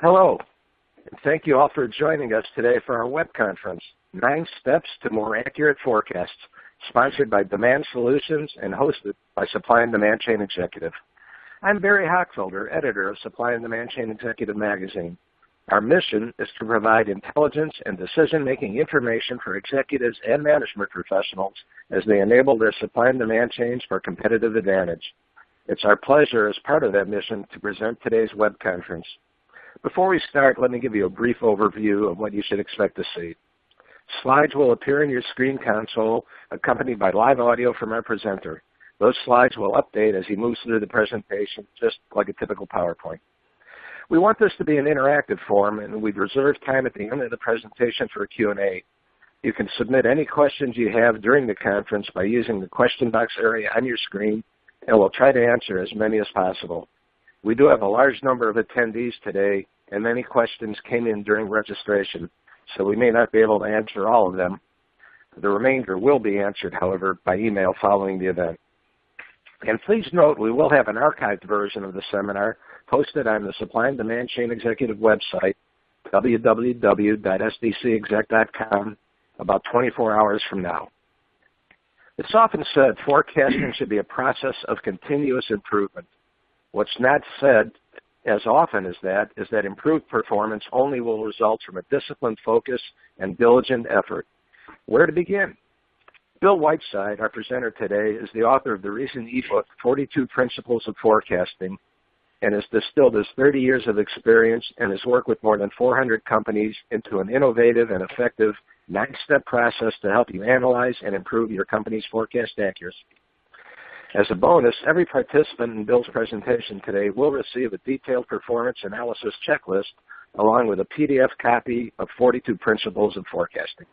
Hello, and thank you all for joining us today for our web conference, 9 Steps to More Accurate Forecasts, sponsored by Demand Solutions and hosted by Supply and Demand Chain Executive. I'm Barry Hochfelder, editor of Supply and Demand Chain Executive magazine. Our mission is to provide intelligence and decision-making information for executives and management professionals as they enable their supply and demand chains for competitive advantage. It's our pleasure as part of that mission to present today's web conference. Before we start, let me give you a brief overview of what you should expect to see. Slides will appear in your screen console, accompanied by live audio from our presenter. Those slides will update as he moves through the presentation, just like a typical PowerPoint. We want this to be an interactive forum, and we've reserved time at the end of the presentation for a Q&A. You can submit any questions you have during the conference by using the question box area on your screen, and we'll try to answer as many as possible. We do have a large number of attendees today, and many questions came in during registration, so we may not be able to answer all of them. The remainder will be answered, however, by email following the event. And please note, we will have an archived version of the seminar posted on the Supply and Demand Chain Executive website, www.sdcexec.com, about 24 hours from now. It's often said forecasting should be a process of continuous improvement. What's not said as often as that is that improved performance only will result from a disciplined focus and diligent effort. Where to begin? Bill Whiteside, our presenter today, is the author of the recent ebook, 42 Principles of Forecasting, and has distilled his 30 years of experience and his work with more than 400 companies into an innovative and effective 9-step process to help you analyze and improve your company's forecast accuracy. As a bonus, every participant in Bill's presentation today will receive a detailed performance analysis checklist along with a PDF copy of 42 Principles of Forecasting.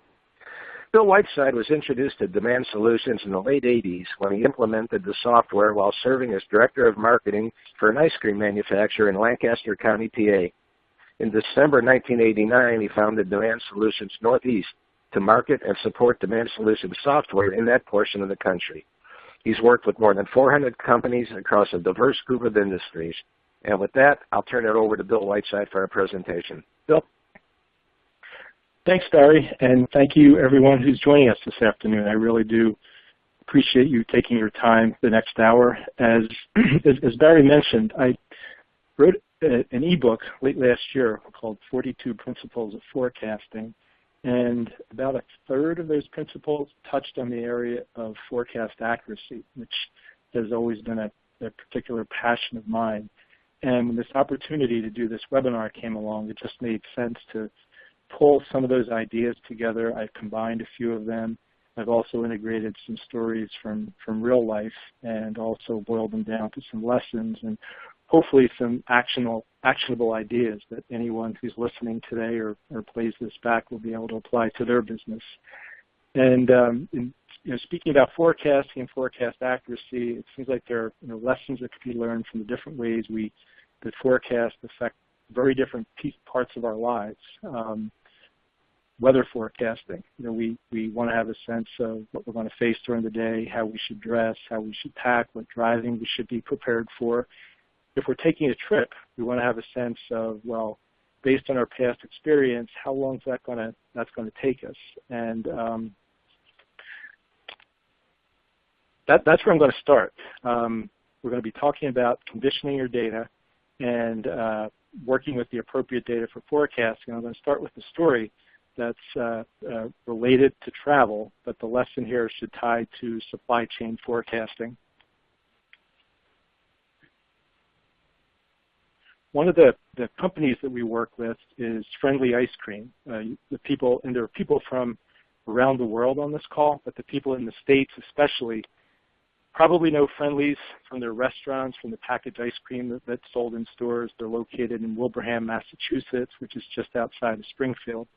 Bill Whiteside was introduced to Demand Solutions in the late 80s when he implemented the software while serving as Director of Marketing for an ice cream manufacturer in Lancaster County, PA. In December 1989, he founded Demand Solutions Northeast to market and support Demand Solutions software in that portion of the country. He's worked with more than 400 companies across a diverse group of industries. And with that, I'll turn it over to Bill Whiteside for our presentation. Bill? Thanks, Barry, and thank you everyone who's joining us this afternoon. I really do appreciate you taking your time the next hour. As Barry mentioned, I wrote an ebook late last year called 42 Principles of Forecasting, and about a third of those principles touched on the area of forecast accuracy, which has always been a particular passion of mine. And when this opportunity to do this webinar came along, it just made sense to pull some of those ideas together. I've combined a few of them. I've also integrated some stories from real life and also boiled them down to some lessons and hopefully some actionable ideas that anyone who's listening today or plays this back will be able to apply to their business. And speaking about forecasting and forecast accuracy, it seems like there are lessons that could be learned from the different ways that forecasts affect very different parts of our lives. Weather forecasting, we want to have a sense of what we're going to face during the day, how we should dress, how we should pack, what driving we should be prepared for. If we're taking a trip, we want to have a sense of, well, based on our past experience, how long is that's going to take us? And that's where I'm going to start. We're going to be talking about conditioning your data and working with the appropriate data for forecasting. I'm going to start with a story that's related to travel, but the lesson here should tie to supply chain forecasting. One of the companies that we work with is Friendly Ice Cream. There are people from around the world on this call, but the people in the States especially probably know Friendly's from their restaurants, from the packaged ice cream that's sold in stores. They're located in Wilbraham, Massachusetts, which is just outside of Springfield.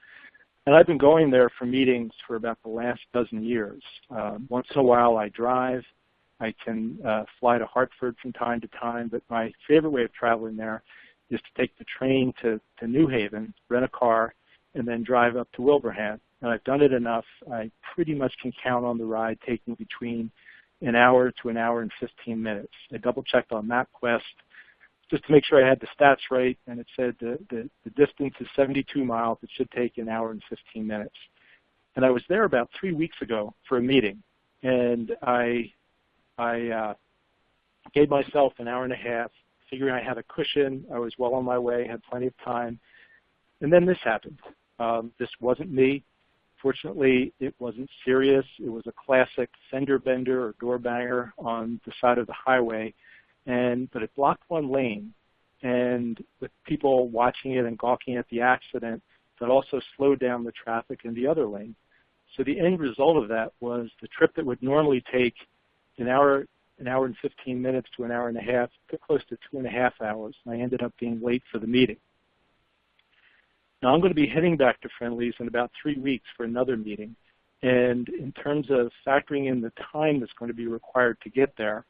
And I've been going there for meetings for about the last dozen years. Once in a while I drive. I can fly to Hartford from time to time, but my favorite way of traveling there is to take the train to New Haven, rent a car, and then drive up to Wilbraham. And I've done it enough. I pretty much can count on the ride taking between an hour to an hour and 15 minutes. I double-checked on MapQuest. just to make sure I had the stats right, and it said the distance is 72 miles. It should take an hour and 15 minutes. And I was there about 3 weeks ago for a meeting, and I gave myself an hour and a half, figuring I had a cushion. I was well on my way, had plenty of time. And then this happened. This wasn't me. Fortunately, it wasn't serious. It was a classic fender bender or door banger on the side of the highway, but it blocked one lane. And with people watching it and gawking at the accident, that also slowed down the traffic in the other lane. So the end result of that was the trip that would normally take an hour and 15 minutes to an hour and a half, took close to 2.5 hours. And I ended up being late for the meeting. Now I'm going to be heading back to Friendly's in about 3 weeks for another meeting. And in terms of factoring in the time that's going to be required to get there,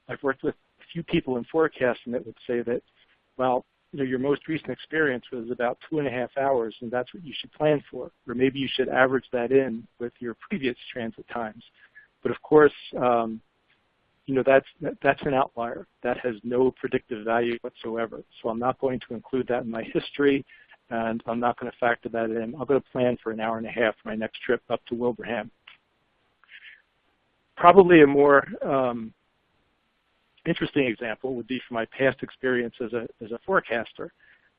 I've worked with a few people in forecasting that would say that, well, your most recent experience was about 2.5 hours, and that's what you should plan for. Or maybe you should average that in with your previous transit times. But of course, that's an outlier. That has no predictive value whatsoever. So I'm not going to include that in my history, and I'm not going to factor that in. I'm going to plan for an hour and a half for my next trip up to Wilbraham. Probably a more interesting example would be from my past experience as a forecaster.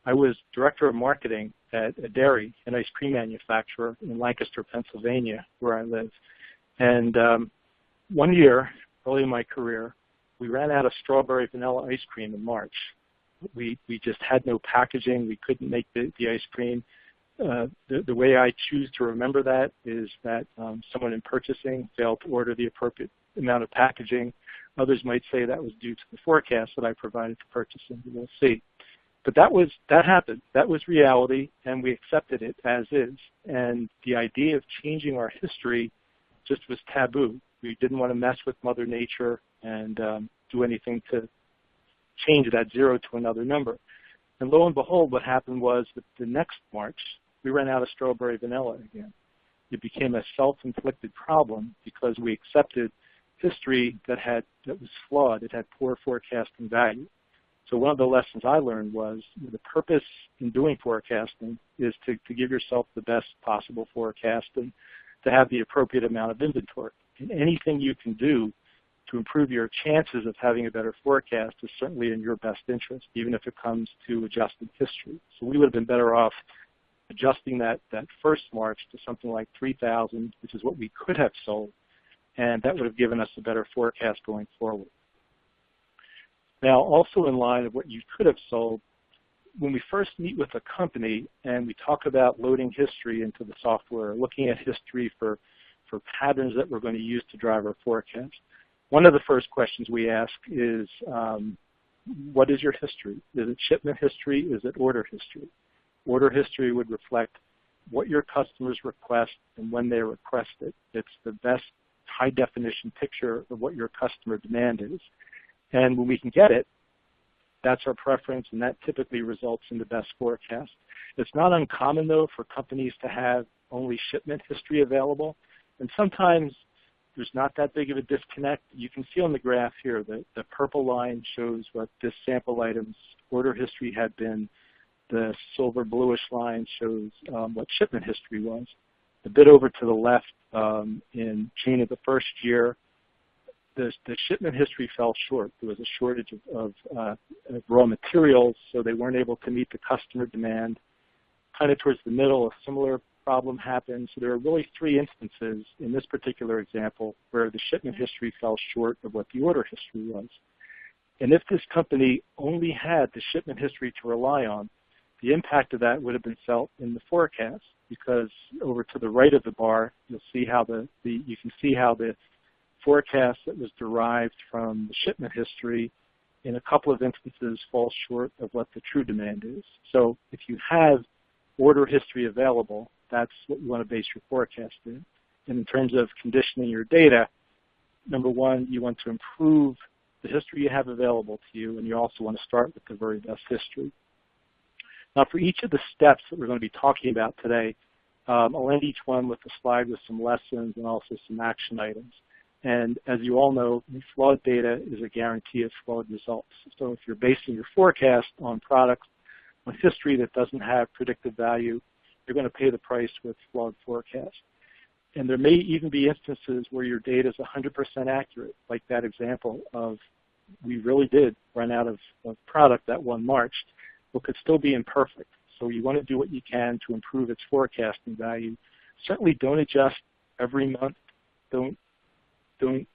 I was director of marketing at a dairy, an ice cream manufacturer in Lancaster, Pennsylvania, where I live. And one year, early in my career, we ran out of strawberry vanilla ice cream in March. We just had no packaging. We couldn't make the ice cream. The way I choose to remember that is that someone in purchasing failed to order the appropriate amount of packaging. Others might say that was due to the forecast that I provided to purchasing. We'll see. But that happened. That was reality, and we accepted it as is. And the idea of changing our history just was taboo. We didn't want to mess with Mother Nature and do anything to change that zero to another number. And lo and behold, what happened was that the next March, we ran out of strawberry vanilla again. It became a self-inflicted problem because we accepted history that was flawed. It had poor forecasting value. So one of the lessons I learned was the purpose in doing forecasting is to give yourself the best possible forecast and to have the appropriate amount of inventory. And anything you can do to improve your chances of having a better forecast is certainly in your best interest, even if it comes to adjusting history. So we would have been better off adjusting that first March to something like 3,000, which is what we could have sold, and that would have given us a better forecast going forward. Now, also in line of what you could have sold, when we first meet with a company and we talk about loading history into the software, looking at history for patterns that we're going to use to drive our forecast, one of the first questions we ask is, what is your history? Is it shipment history? Is it order history? Order history would reflect what your customers request and when they request it. It's the best high-definition picture of what your customer demand is. And when we can get it, that's our preference, and that typically results in the best forecast. It's not uncommon, though, for companies to have only shipment history available, and sometimes there's not that big of a disconnect. You can see on the graph here that the purple line shows what this sample item's order history had been. The silver bluish line shows what shipment history was. A bit over to the left, in June of the first year, the shipment history fell short. There was a shortage of raw materials, so they weren't able to meet the customer demand. Kind of towards the middle, a similar problem happened. So there are really 3 instances in this particular example where the shipment history fell short of what the order history was. And if this company only had the shipment history to rely on, the impact of that would have been felt in the forecast, because over to the right of the bar, you'll see how you can see how the forecast that was derived from the shipment history in a couple of instances falls short of what the true demand is. So if you have order history available, that's what you want to base your forecast in. And in terms of conditioning your data, number one, you want to improve the history you have available to you, and you also want to start with the very best history. Now, for each of the steps that we're going to be talking about today, I'll end each one with a slide with some lessons and also some action items. And as you all know, flawed data is a guarantee of flawed results. So if you're basing your forecast on products, on history that doesn't have predictive value, you're going to pay the price with flawed forecasts. And there may even be instances where your data is 100% accurate, like that example of we really did run out of product that one March, but could still be imperfect. So you want to do what you can to improve its forecasting value. Certainly don't adjust every month. Don't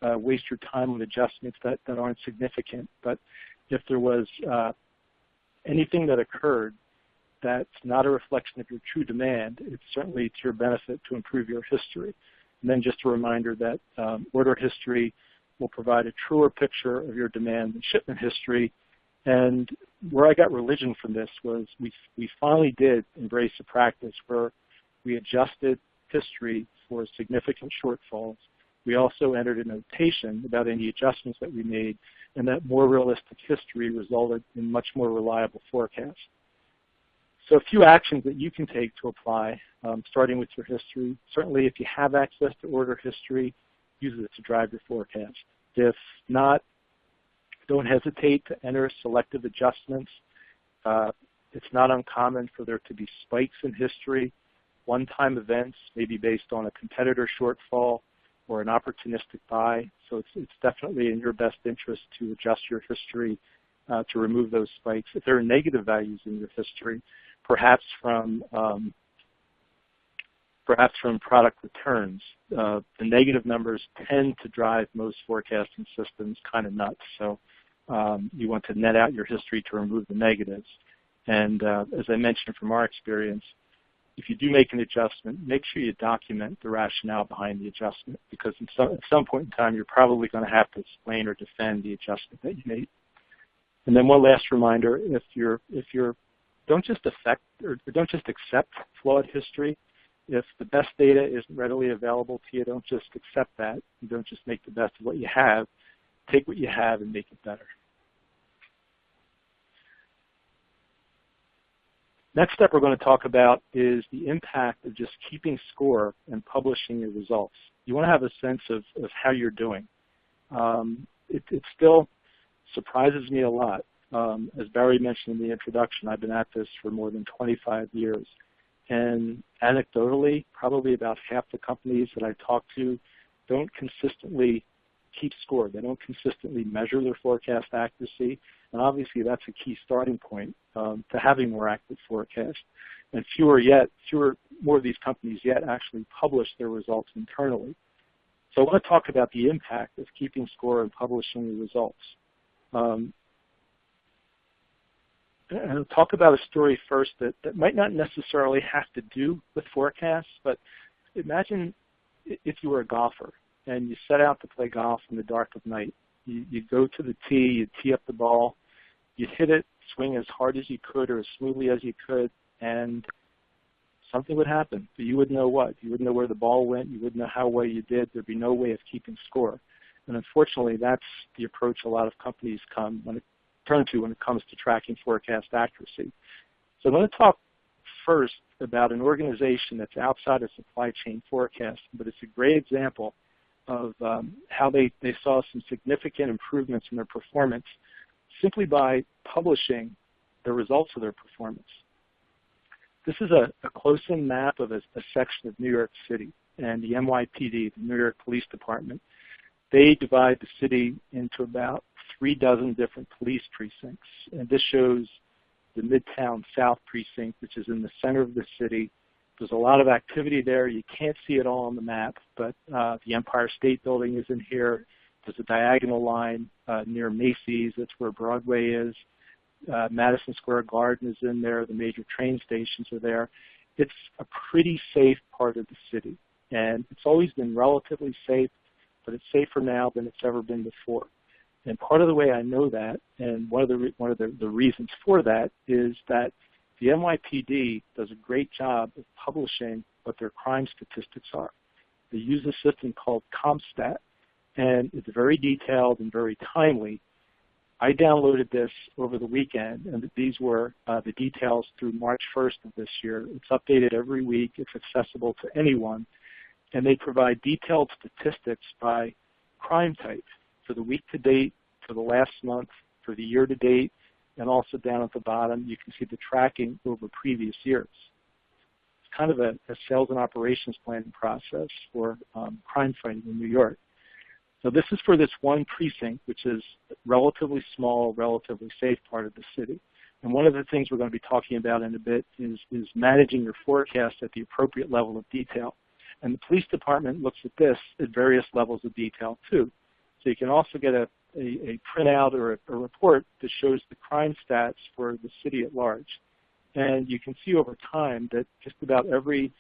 waste your time on adjustments that aren't significant. But if there was anything that occurred that's not a reflection of your true demand, it's certainly to your benefit to improve your history. And then just a reminder that order history will provide a truer picture of your demand than shipment history. And where I got religion from this was we finally did embrace a practice where we adjusted history for significant shortfalls. We also entered a notation about any adjustments that we made, and that more realistic history resulted in much more reliable forecasts. So a few actions that you can take to apply, starting with your history. Certainly if you have access to order history, use it to drive your forecast. If not, don't hesitate to enter selective adjustments. It's not uncommon for there to be spikes in history, one-time events, maybe based on a competitor shortfall or an opportunistic buy. So it's definitely in your best interest to adjust your history to remove those spikes. If there are negative values in your history, perhaps from product returns, the negative numbers tend to drive most forecasting systems kind of nuts. So you want to net out your history to remove the negatives. And as I mentioned from our experience, if you do make an adjustment, make sure you document the rationale behind the adjustment, because at some point in time, you're probably going to have to explain or defend the adjustment that you made. And then one last reminder: if you're don't just accept flawed history. If the best data isn't readily available to you, don't just accept that. You don't just make the best of what you have. Take what you have and make it better. Next step we're going to talk about is the impact of just keeping score and publishing your results. You want to have a sense of how you're doing. It still surprises me a lot. As Barry mentioned in the introduction, I've been at this for more than 25 years. And anecdotally, probably about half the companies that I talk to don't consistently keep score. They don't consistently measure their forecast accuracy. And obviously, that's a key starting point to having more accurate forecasts. And more of these companies yet actually publish their results internally. So I want to talk about the impact of keeping score and publishing the results. And I'll talk about a story first that might not necessarily have to do with forecasts, but imagine if you were a golfer and you set out to play golf in the dark of night. You go to the tee, you tee up the ball, you hit it, swing as hard as you could or as smoothly as you could, and something would happen. But you wouldn't know what. You wouldn't know where the ball went. You wouldn't know how well you did. There'd be no way of keeping score. And unfortunately, that's the approach a lot of companies turn to when it comes to tracking forecast accuracy. So I'm going to talk first about an organization that's outside of supply chain forecasting, but it's a great example of how they saw some significant improvements in their performance simply by publishing the results of their performance. This is a close-in map of a section of New York City, and the NYPD, the New York Police Department, they divide the city into about 36 different police precincts. And this shows the Midtown South precinct, which is in the center of the city. There's a lot of activity there. You can't see it all on the map, but the Empire State Building is in here. There's a diagonal line near Macy's. That's where Broadway is. Madison Square Garden is in there. The major train stations are there. It's a pretty safe part of the city, and it's always been relatively safe, but it's safer now than it's ever been before. And part of the way I know that, and one of the reasons for that, is that the NYPD does a great job of publishing what their crime statistics are. They use a system called ComStat, and it's very detailed and very timely. I downloaded this over the weekend, and these were the details through March 1st of this year. It's updated every week. It's accessible to anyone. And they provide detailed statistics by crime type for the week to date, for the last month, for the year to date, and also down at the bottom, you can see the tracking over previous years. It's kind of a sales and operations planning process for crime fighting in New York. So this is for this one precinct, which is relatively small, relatively safe part of the city. And one of the things we're going to be talking about in a bit is managing your forecast at the appropriate level of detail. And the police department looks at this at various levels of detail too. So you can also get a printout or a report that shows the crime stats for the city at large. And you can see over time that just about every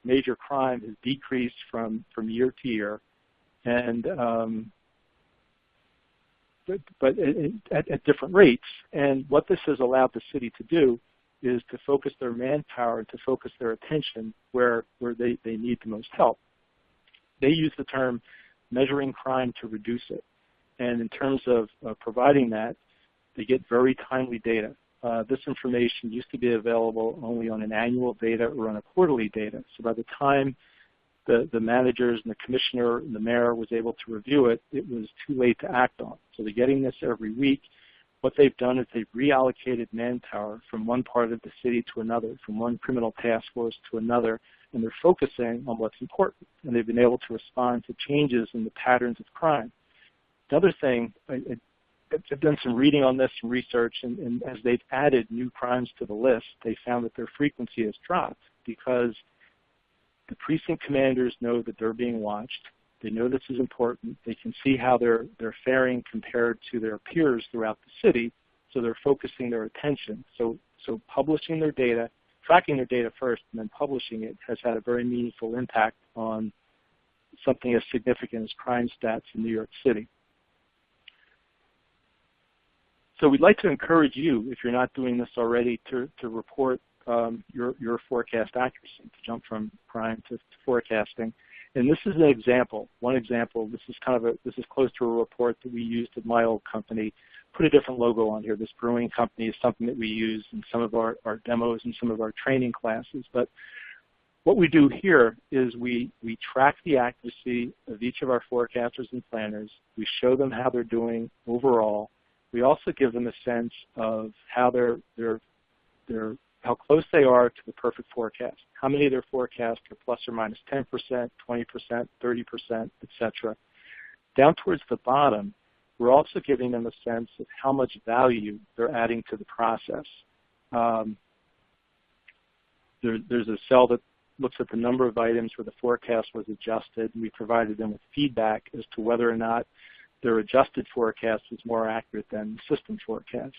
major crime has decreased from year to year. And but at different rates. And what this has allowed the city to do is to focus their manpower, to focus their attention where they need the most help. They use the term measuring crime to reduce it. And in terms of providing that, they get very timely data. This information used to be available only on an annual data or on a quarterly data. So by the time the managers and the commissioner and the mayor was able to review it, it was too late to act on. So they're getting this every week. What they've done is they've reallocated manpower from one part of the city to another, from one criminal task force to another, and they're focusing on what's important. And they've been able to respond to changes in the patterns of crime. Another thing, I've done some reading on this, some research, and as they've added new crimes to the list, they found that their frequency has dropped because the precinct commanders know that they're being watched. They know this is important. They can see how they're faring compared to their peers throughout the city, so they're focusing their attention. So publishing their data, tracking their data first, and then publishing it has had a very meaningful impact on something as significant as crime stats in New York City. So we'd like to encourage you, if you're not doing this already, to report your forecast accuracy, to jump from crime to forecasting. And this is an example, one example. This is close to a report that we used at my old company. Put a different logo on here. This brewing company is something that we use in some of our demos and some of our training classes. But what we do here is we track the accuracy of each of our forecasters and planners. We show them how they're doing overall. We also give them a sense of how how close they are to the perfect forecast. How many of their forecasts are plus or minus 10%, 20%, 30%, etc. Down towards the bottom, we're also giving them a sense of how much value they're adding to the process. There's a cell that looks at the number of items where the forecast was adjusted, and we provided them with feedback as to whether or not their adjusted forecast is more accurate than the system forecast.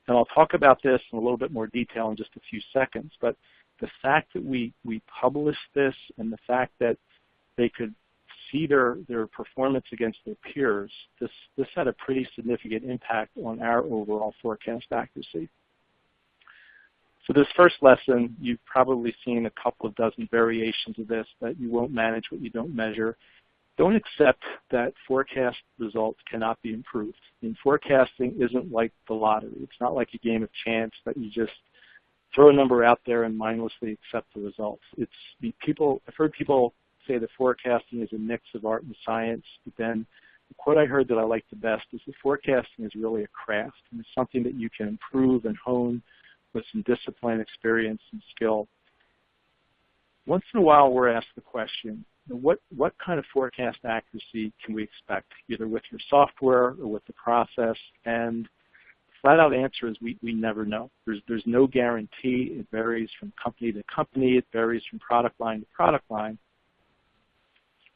And I'll talk about this in a little bit more detail in just a few seconds, but the fact that we published this and the fact that they could see their performance against their peers, this had a pretty significant impact on our overall forecast accuracy. So this first lesson, you've probably seen a couple of dozen variations of this, that you won't manage what you don't measure. Don't accept that forecast results cannot be improved. I mean, forecasting isn't like the lottery. It's not like a game of chance that you just throw a number out there and mindlessly accept the results. I've heard people say that forecasting is a mix of art and science, but then the quote I heard that I like the best is that forecasting is really a craft, and it's something that you can improve and hone with some discipline, experience, and skill. Once in a while, we're asked the question, what kind of forecast accuracy can we expect, either with your software or with the process? And the flat-out answer is we never know. There's no guarantee. It varies from company to company. It varies from product line to product line.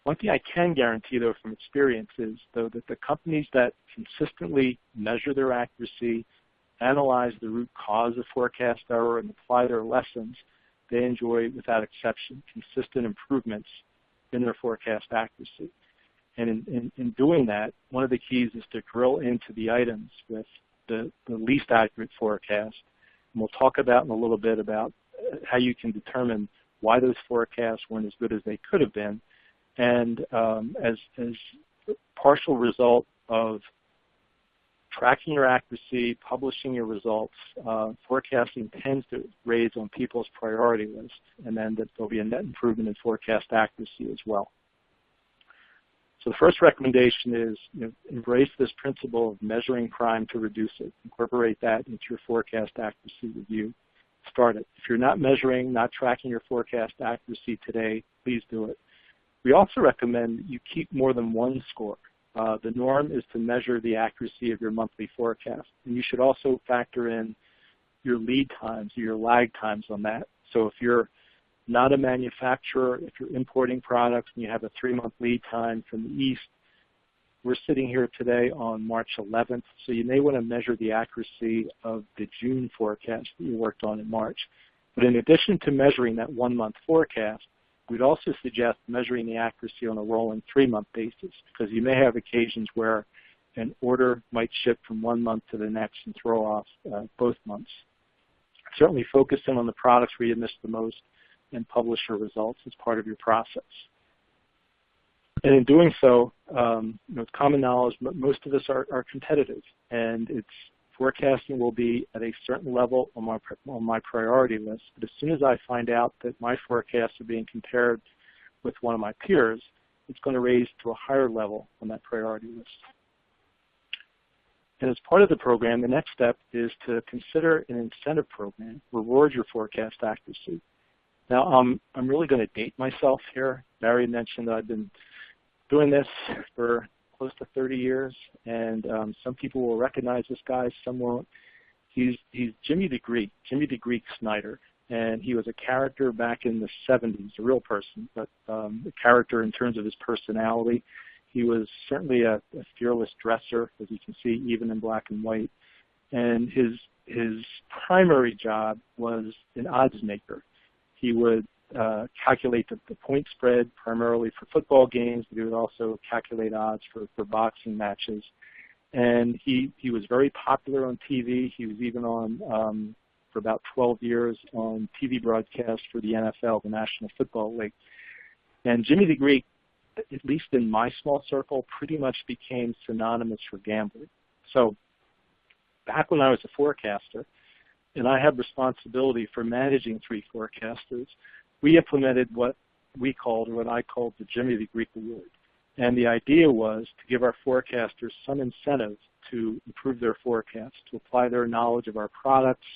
One thing I can guarantee, though, from experience is, though, that the companies that consistently measure their accuracy, analyze the root cause of forecast error, and apply their lessons, they enjoy, without exception, consistent improvements in their forecast accuracy. And in doing that, one of the keys is to drill into the items with the least accurate forecast. And we'll talk about in a little bit about how you can determine why those forecasts weren't as good as they could have been. And as partial result of tracking your accuracy, publishing your results, forecasting tends to raise on people's priority list, and then that there'll be a net improvement in forecast accuracy as well. So the first recommendation is embrace this principle of measuring crime to reduce it. Incorporate that into your forecast accuracy review. Start it. If you're not measuring, not tracking your forecast accuracy today, please do it. We also recommend you keep more than one score. The norm is to measure the accuracy of your monthly forecast. And you should also factor in your lead times, your lag times on that. So if you're not a manufacturer, if you're importing products and you have a 3-month lead time from the East, we're sitting here today on March 11th, so you may want to measure the accuracy of the June forecast that you worked on in March. But in addition to measuring that 1-month forecast, we'd also suggest measuring the accuracy on a rolling 3-month basis, because you may have occasions where an order might ship from 1 month to the next and throw off both months. Certainly focus in on the products where you missed the most and publish your results as part of your process. And in doing so, it's common knowledge, most of us are competitive, and forecasting will be at a certain level on my priority list. But as soon as I find out that my forecasts are being compared with one of my peers, it's going to raise to a higher level on that priority list. And as part of the program, the next step is to consider an incentive program, reward your forecast accuracy. Now, I'm really going to date myself here. Barry mentioned that I've been doing this for close to 30 years, and some people will recognize this guy, some won't. He's Jimmy the Greek Snyder, and he was a character back in the 70s, a real person, but a character in terms of his personality. He was certainly a fearless dresser, as you can see, even in black and white. And his primary job was an odds maker. He would calculate the point spread primarily for football games, but he would also calculate odds for boxing matches. And he was very popular on TV. He was even on, for about 12 years, on TV broadcasts for the NFL, the National Football League. And Jimmy the Greek, at least in my small circle, pretty much became synonymous for gambling. So back when I was a forecaster, and I had responsibility for managing 3 forecasters, we implemented what I called the Jimmy the Greek Award. And the idea was to give our forecasters some incentive to improve their forecast, to apply their knowledge of our products,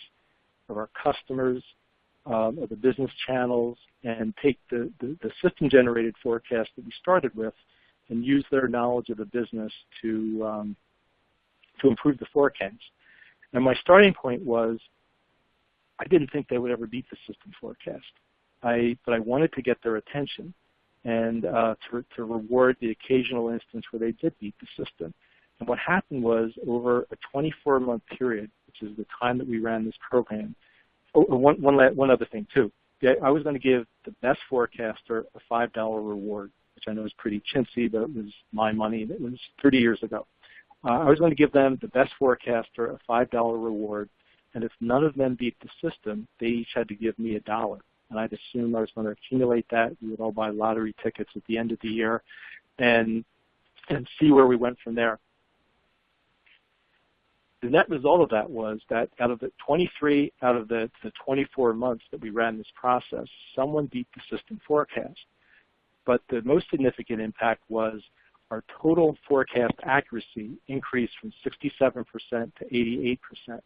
of our customers, of the business channels, and take the system-generated forecast that we started with and use their knowledge of the business to improve the forecast. And my starting point was I didn't think they would ever beat the system forecast. But I wanted to get their attention and to reward the occasional instance where they did beat the system. And what happened was, over a 24-month period, which is the time that we ran this program, one other thing too. I was going to give the best forecaster a $5 reward, which I know is pretty chintzy, but it was my money, and it was 30 years ago. I was going to give them, the best forecaster, a $5 reward, and if none of them beat the system, they each had to give me $1. And I'd assume I was going to accumulate that. We would all buy lottery tickets at the end of the year and see where we went from there. The net result of that was that out of the 23 out of the 24 months that we ran this process, someone beat the system forecast. But the most significant impact was our total forecast accuracy increased from 67% to 88%.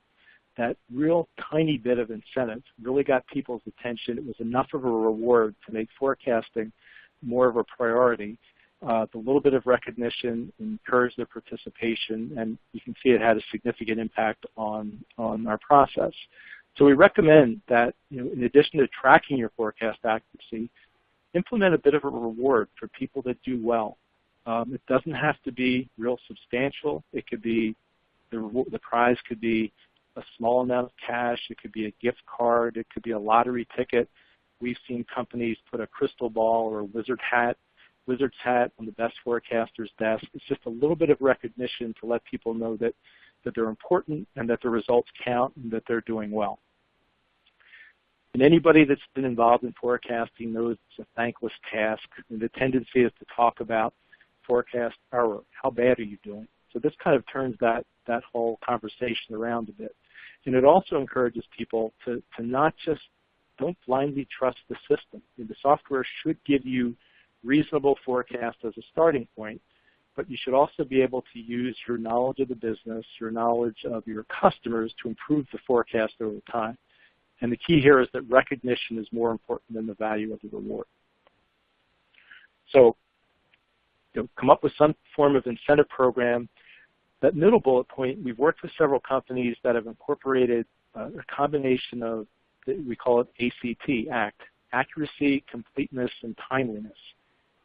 That real tiny bit of incentive really got people's attention. It was enough of a reward to make forecasting more of a priority. The little bit of recognition encouraged their participation, and you can see it had a significant impact on our process. So we recommend that, in addition to tracking your forecast accuracy, implement a bit of a reward for people that do well. It doesn't have to be real substantial. It could be, the prize could be a small amount of cash. It could be a gift card. It could be a lottery ticket. We've seen companies put a crystal ball or a wizard's hat on the best forecaster's desk. It's just a little bit of recognition to let people know that they're important and that the results count and that they're doing well. And anybody that's been involved in forecasting knows it's a thankless task, and the tendency is to talk about forecast error. How bad are you doing? So this kind of turns that whole conversation around a bit. And it also encourages people to not just, don't blindly trust the system. The software should give you reasonable forecast as a starting point, but you should also be able to use your knowledge of the business, your knowledge of your customers to improve the forecast over time. And the key here is that recognition is more important than the value of the reward. So come up with some form of incentive program. That middle bullet point, we've worked with several companies that have incorporated a combination of, we call it ACT, accuracy, completeness, and timeliness.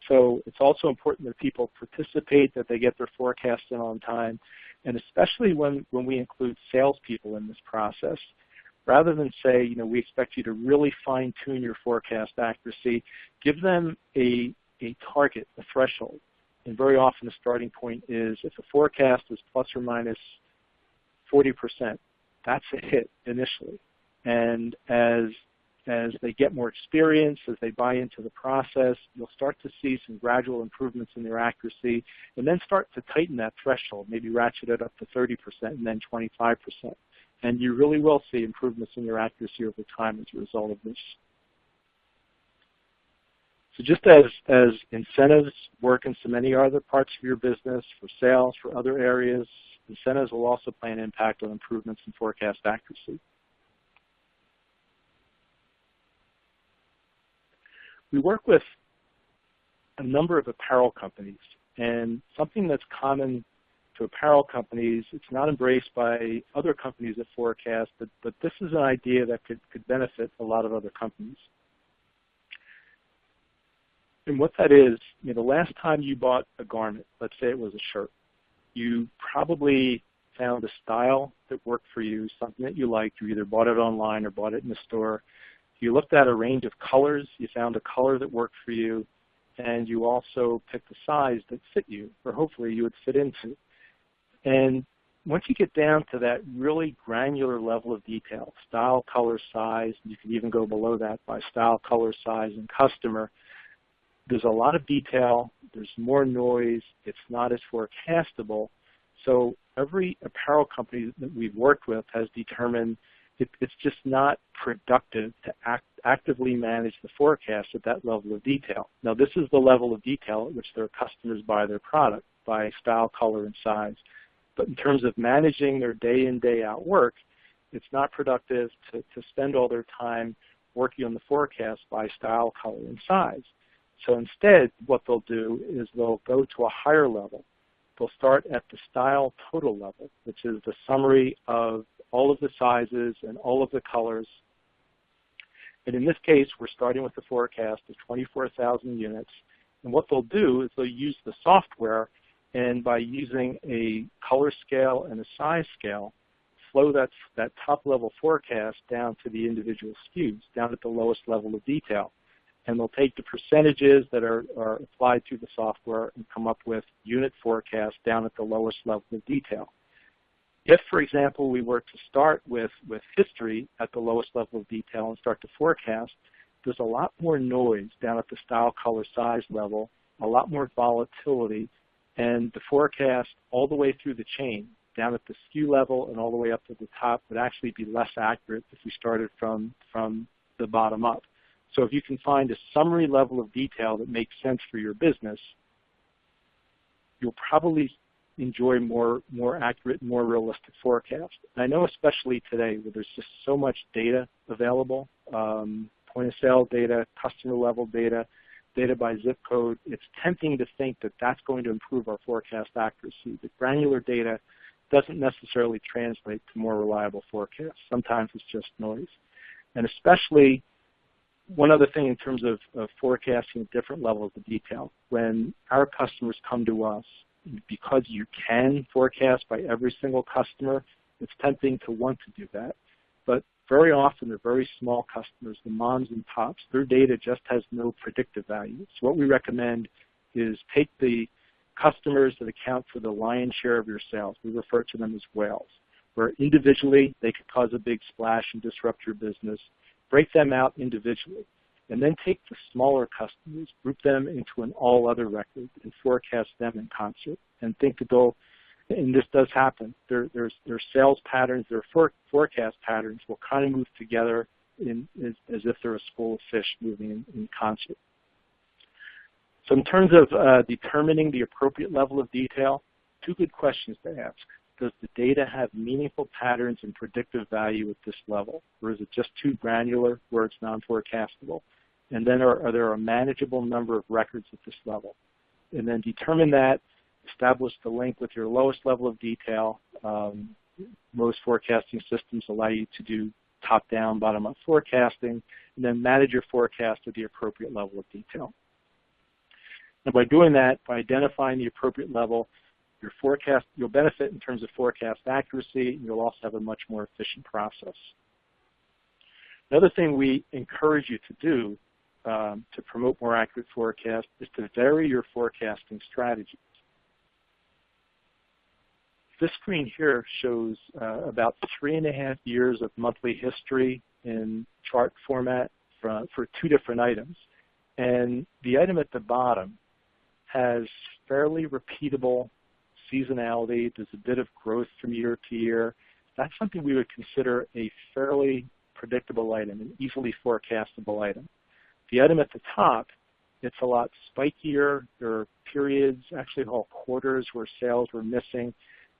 So it's also important that people participate, that they get their forecast in on time, and especially when we include salespeople in this process. Rather than say, we expect you to really fine-tune your forecast accuracy, give them a target, a threshold. And very often the starting point is if the forecast is plus or minus 40%, that's a hit initially. And as they get more experience, as they buy into the process, you'll start to see some gradual improvements in their accuracy, and then start to tighten that threshold, maybe ratchet it up to 30% and then 25%. And you really will see improvements in your accuracy over time as a result of this. So just as incentives work in so many other parts of your business, for sales, for other areas, incentives will also play an impact on improvements in forecast accuracy. We work with a number of apparel companies, and something that's common to apparel companies, it's not embraced by other companies that forecast, but this is an idea that could benefit a lot of other companies. And what that is, the last time you bought a garment, let's say it was a shirt, you probably found a style that worked for you, something that you liked. You either bought it online or bought it in the store. You looked at a range of colors. You found a color that worked for you, and you also picked a size that fit you, or hopefully you would fit into. And once you get down to that really granular level of detail, style, color, size, you can even go below that by style, color, size, and customer, there's a lot of detail, there's more noise, it's not as forecastable. So every apparel company that we've worked with has determined it's just not productive to actively manage the forecast at that level of detail. Now, this is the level of detail at which their customers buy their product, by style, color, and size. But in terms of managing their day in, day out work, it's not productive to spend all their time working on the forecast by style, color, and size. So instead, what they'll do is they'll go to a higher level. They'll start at the style total level, which is the summary of all of the sizes and all of the colors. And in this case, we're starting with the forecast of 24,000 units. And what they'll do is they'll use the software, and by using a color scale and a size scale, flow that top-level forecast down to the individual SKUs, down at the lowest level of detail. And they'll take the percentages that are applied to the software and come up with unit forecasts down at the lowest level of detail. If, for example, we were to start with history at the lowest level of detail and start to forecast, there's a lot more noise down at the style, color, size level, a lot more volatility, and the forecast all the way through the chain, down at the SKU level and all the way up to the top, would actually be less accurate if we started from the bottom up. So if you can find a summary level of detail that makes sense for your business, you'll probably enjoy more accurate, more realistic forecasts. And I know especially today where there's just so much data available, point-of-sale data, customer-level data, data by zip code, it's tempting to think that that's going to improve our forecast accuracy. The granular data doesn't necessarily translate to more reliable forecasts. Sometimes it's just noise. And especially one other thing in terms of forecasting different levels of detail. When our customers come to us, because you can forecast by every single customer, it's tempting to want to do that. But very often they're very small customers, the moms and pops. Their data just has no predictive value. So what we recommend is take the customers that account for the lion's share of your sales. We refer to them as whales, where individually they could cause a big splash and disrupt your business. Break them out individually, and then take the smaller customers, group them into an all-other record, and forecast them in concert. And think that they'll, and this does happen, their sales patterns, their forecast patterns will kind of move together as if they're a school of fish moving in concert. So in terms of determining the appropriate level of detail, two good questions to ask. Does the data have meaningful patterns and predictive value at this level, or is it just too granular where it's non-forecastable? And then are there a manageable number of records at this level? And then determine that, establish the link with your lowest level of detail. Most forecasting systems allow you to do top-down, bottom-up forecasting, and then manage your forecast at the appropriate level of detail. And by doing that, by identifying the appropriate level, your forecast, you'll benefit in terms of forecast accuracy, and you'll also have a much more efficient process. Another thing we encourage you to do to promote more accurate forecasts is to vary your forecasting strategies. This screen here shows about 3.5 years of monthly history in chart format for two different items. And the item at the bottom has fairly repeatable seasonality. There's a bit of growth from year to year. That's something we would consider a fairly predictable item, an easily forecastable item. The item at the top, it's a lot spikier. There are periods, actually whole quarters, where sales were missing.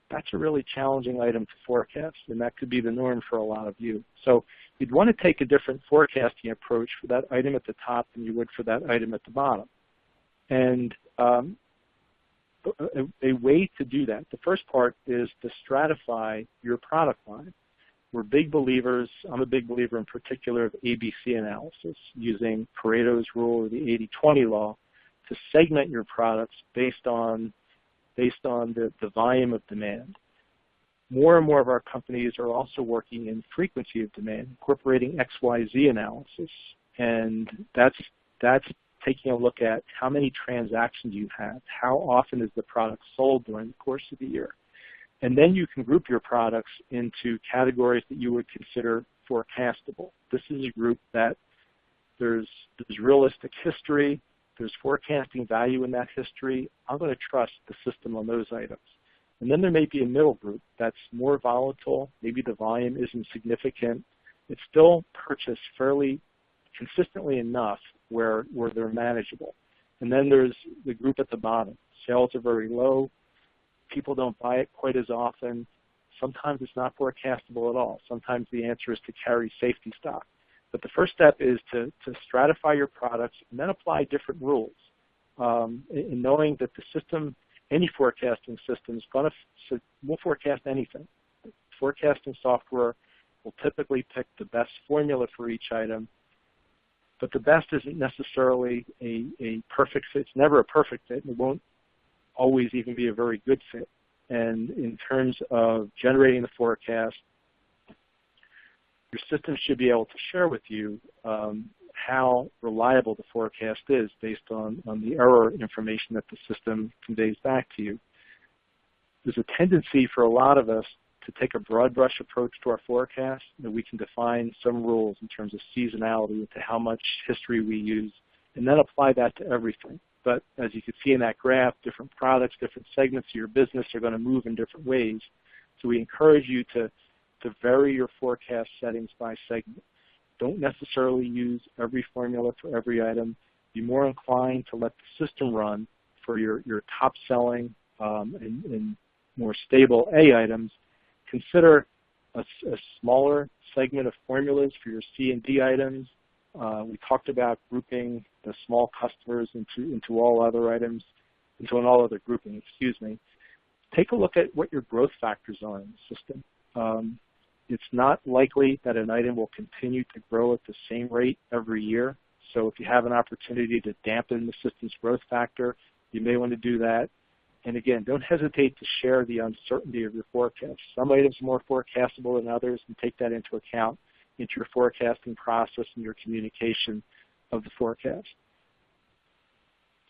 That's a really challenging item to forecast, and that could be the norm for a lot of you. So you'd want to take a different forecasting approach for that item at the top than you would for that item at the bottom. And a way to do that, the first part is to stratify your product line. We're big believers, I'm a big believer in particular of ABC analysis, using Pareto's rule or the 80-20 law to segment your products based on the volume of demand. More and more of our companies are also working in frequency of demand, incorporating XYZ analysis. And that's taking a look at how many transactions you have, how often is the product sold during the course of the year. And then you can group your products into categories that you would consider forecastable. This is a group that there's realistic history, there's forecasting value in that history. I'm going to trust the system on those items. And then there may be a middle group that's more volatile. Maybe the volume isn't significant. It's still purchased fairly consistently enough where they're manageable. And then there's the group at the bottom. Sales are very low. People don't buy it quite as often. Sometimes it's not forecastable at all. Sometimes the answer is to carry safety stock. But the first step is to stratify your products and then apply different rules. In knowing that the system, any forecasting system, will forecast anything. Forecasting software will typically pick the best formula for each item, but the best isn't necessarily a perfect fit. It's never a perfect fit, and it won't always even be a very good fit. And in terms of generating the forecast, your system should be able to share with you how reliable the forecast is based on the error information that the system conveys back to you. There's a tendency for a lot of us to take a broad brush approach to our forecast, that we can define some rules in terms of seasonality into how much history we use, and then apply that to everything. But as you can see in that graph, different products, different segments of your business are going to move in different ways. So we encourage you to vary your forecast settings by segment. Don't necessarily use every formula for every item. Be more inclined to let the system run for your top-selling and more stable A items. Consider a smaller segment of formulas for your C and D items. We talked about grouping the small customers into all other items, into an all other grouping, excuse me. Take a look at what your growth factors are in the system. It's not likely that an item will continue to grow at the same rate every year. So if you have an opportunity to dampen the system's growth factor, you may want to do that. And again, don't hesitate to share the uncertainty of your forecast. Some items are more forecastable than others, and take that into account into your forecasting process and your communication of the forecast.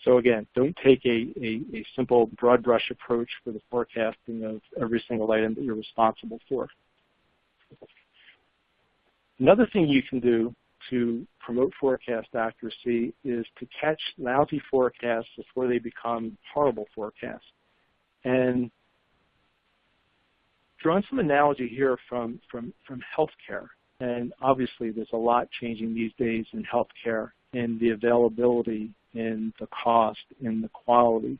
So again, don't take a simple broad brush approach for the forecasting of every single item that you're responsible for. Another thing you can do to promote forecast accuracy is to catch lousy forecasts before they become horrible forecasts. And drawing some analogy here from healthcare, and obviously there's a lot changing these days in healthcare and the availability in the cost, in the quality.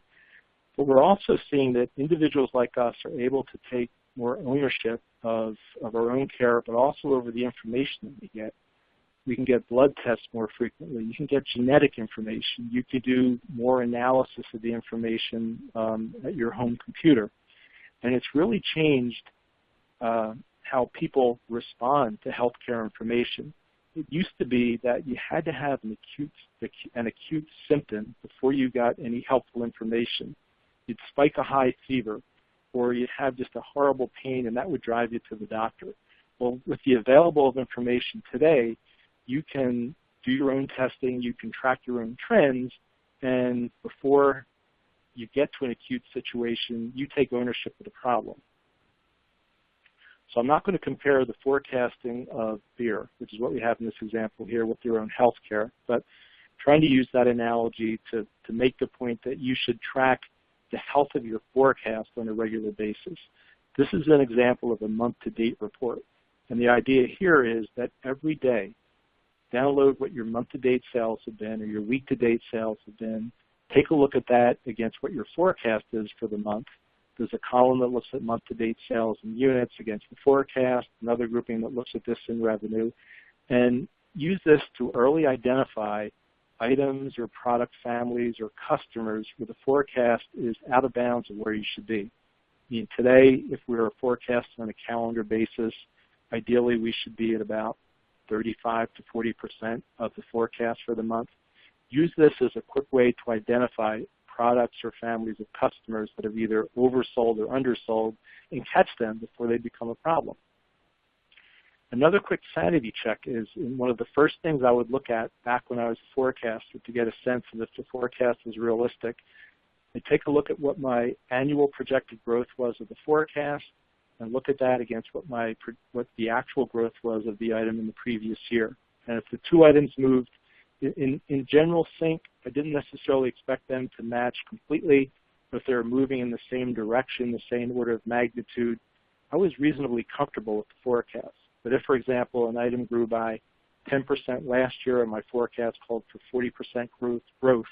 But we're also seeing that individuals like us are able to take more ownership of our own care, but also over the information that we get. We can get blood tests more frequently. You can get genetic information. You can do more analysis of the information at your home computer. And it's really changed how people respond to healthcare information. It used to be that you had to have an acute symptom before you got any helpful information. You'd spike a high fever, or you'd have just a horrible pain, and that would drive you to the doctor. Well, with the available of information today, you can do your own testing, you can track your own trends, and before you get to an acute situation, you take ownership of the problem. So I'm not going to compare the forecasting of beer, which is what we have in this example here, with your own health care, but trying to use that analogy to make the point that you should track the health of your forecast on a regular basis. This is an example of a month-to-date report. And the idea here is that every day, download what your month-to-date sales have been or your week-to-date sales have been. Take a look at that against what your forecast is for the month. There's a column that looks at month-to-date sales in units against the forecast, another grouping that looks at this in revenue, and use this to early identify items or product families or customers where the forecast is out of bounds of where you should be. I mean, today, if we were forecasting on a calendar basis, ideally we should be at about 35 to 40% of the forecast for the month. Use this as a quick way to identify products or families of customers that have either oversold or undersold and catch them before they become a problem. Another quick sanity check is one of the first things I would look at back when I was a forecaster to get a sense of if the forecast was realistic. I take a look at what my annual projected growth was of the forecast and look at that against what the actual growth was of the item in the previous year. And if the two items moved in general sync, I didn't necessarily expect them to match completely, but if they were moving in the same direction, the same order of magnitude, I was reasonably comfortable with the forecast. But if, for example, an item grew by 10% last year and my forecast called for 40% growth,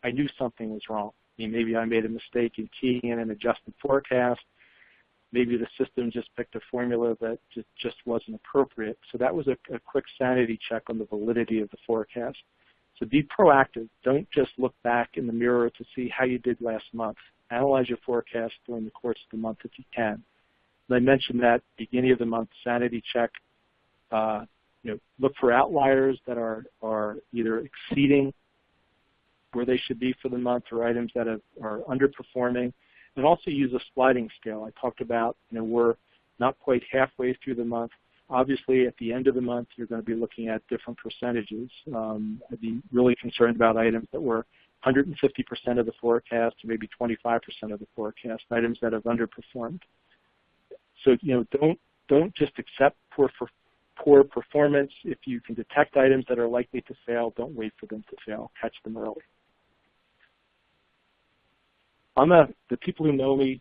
I knew something was wrong. I mean, maybe I made a mistake in keying in an adjusted forecast. Maybe the system just picked a formula that just wasn't appropriate. So that was a quick sanity check on the validity of the forecast. So be proactive. Don't just look back in the mirror to see how you did last month. Analyze your forecast during the course of the month if you can. And I mentioned that beginning of the month sanity check. Look for outliers that are either exceeding where they should be for the month or items that are underperforming. And also use a sliding scale. I talked about, we're not quite halfway through the month. Obviously, at the end of the month, you're going to be looking at different percentages. I'd be really concerned about items that were 150% of the forecast or maybe 25% of the forecast, items that have underperformed. So, don't just accept poor performance. If you can detect items that are likely to fail, don't wait for them to fail. Catch them early. The people who know me,